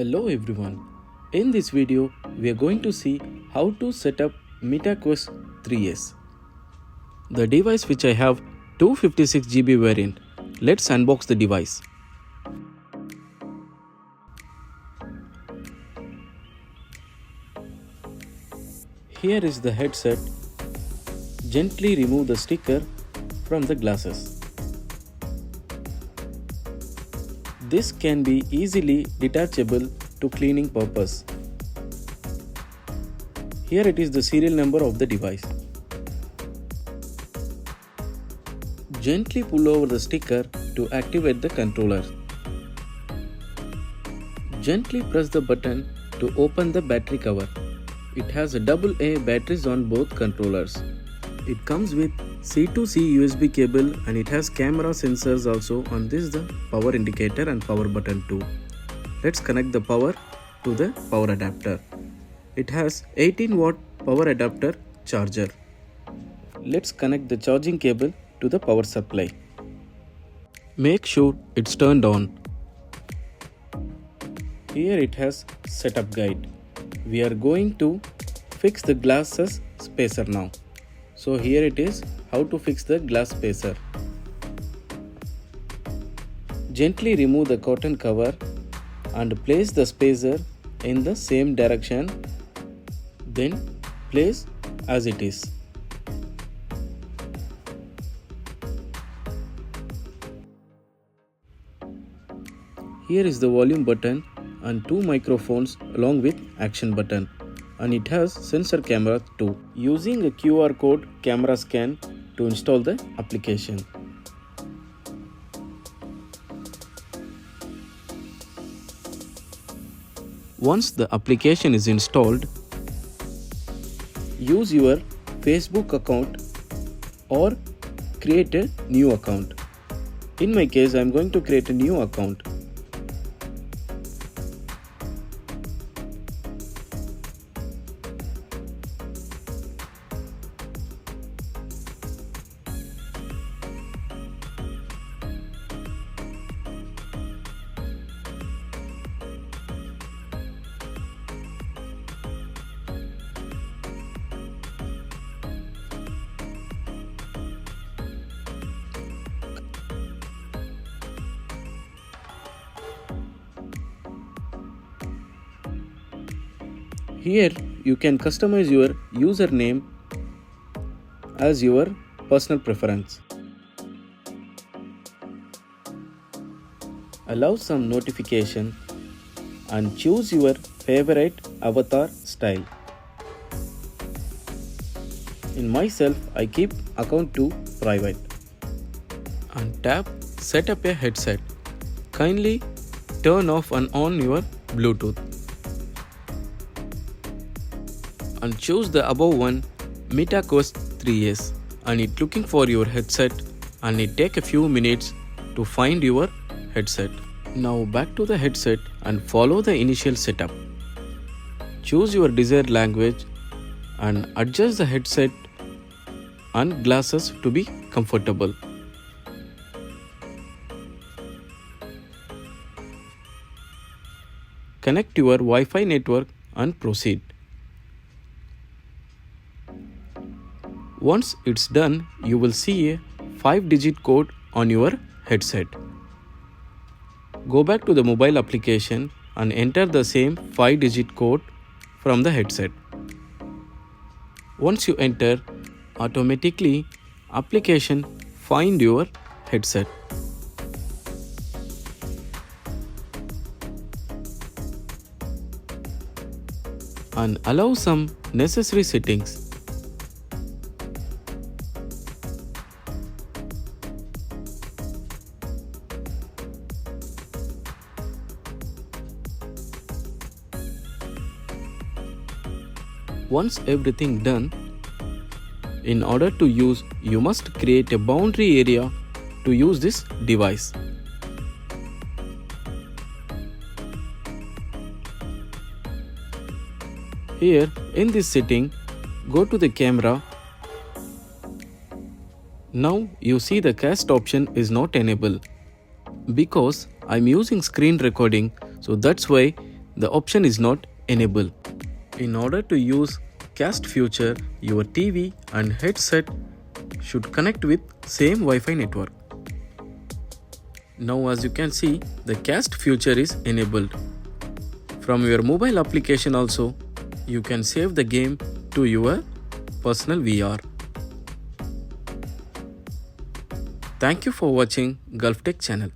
Hello everyone. In this video, we are going to see how to set up MetaQuest 3S. The device which I have 256 GB variant. Let's unbox the device. Here is the headset. Gently remove the sticker from the glasses. This can be easily detachable to cleaning purpose. Here it is the serial number of the device. Gently pull over the sticker to activate the controller. Gently press the button to open the battery cover. It has a AA batteries on both controllers. It comes with C to C USB cable and it has camera sensors also. On this the power indicator and power button too. Let's connect the power to the power adapter. It has 18-watt power adapter charger. Let's connect the charging cable to the power supply. Make sure it's turned on. Here it has setup guide. We are going to fix the glasses spacer now. So here it is how to fix the glass spacer. Gently remove the cotton cover and place the spacer in the same direction. Then place as it is. Here is the volume button and two microphones along with action button. And it has sensor camera too. Using a QR code camera scan to install the application. Once the application is installed, use your Facebook account or create a new account. In my case, I am going to create a new account. Here you can customize your username as your personal preference. Allow some notification and choose your favorite avatar style. In myself, I keep account to private. And tap set up a headset. Kindly turn off and on your Bluetooth. And choose the above one MetaQuest 3S and it looking for your headset and it take a few minutes to find your headset. Now back to the headset and follow the initial setup. Choose your desired language and adjust the headset and glasses to be comfortable. Connect your Wi-Fi network and proceed. Once it's done, you will see a 5-digit code on your headset. Go back to the mobile application and enter the same 5-digit code from the headset. Once you enter, automatically application find your headset. And allow some necessary settings. Once everything done, in order to use, you must create a boundary area to use this device. Here in this setting, go to the camera. Now you see the cast option is not enabled. because I'm using screen recording, so that's why the option is not enabled. In order to use Cast feature, your TV and headset should connect with same Wi-Fi network. Now as you can see, the Cast feature is enabled. From your mobile application also, you can save the game to your personal VR. Thank you for watching Gulf Tech channel.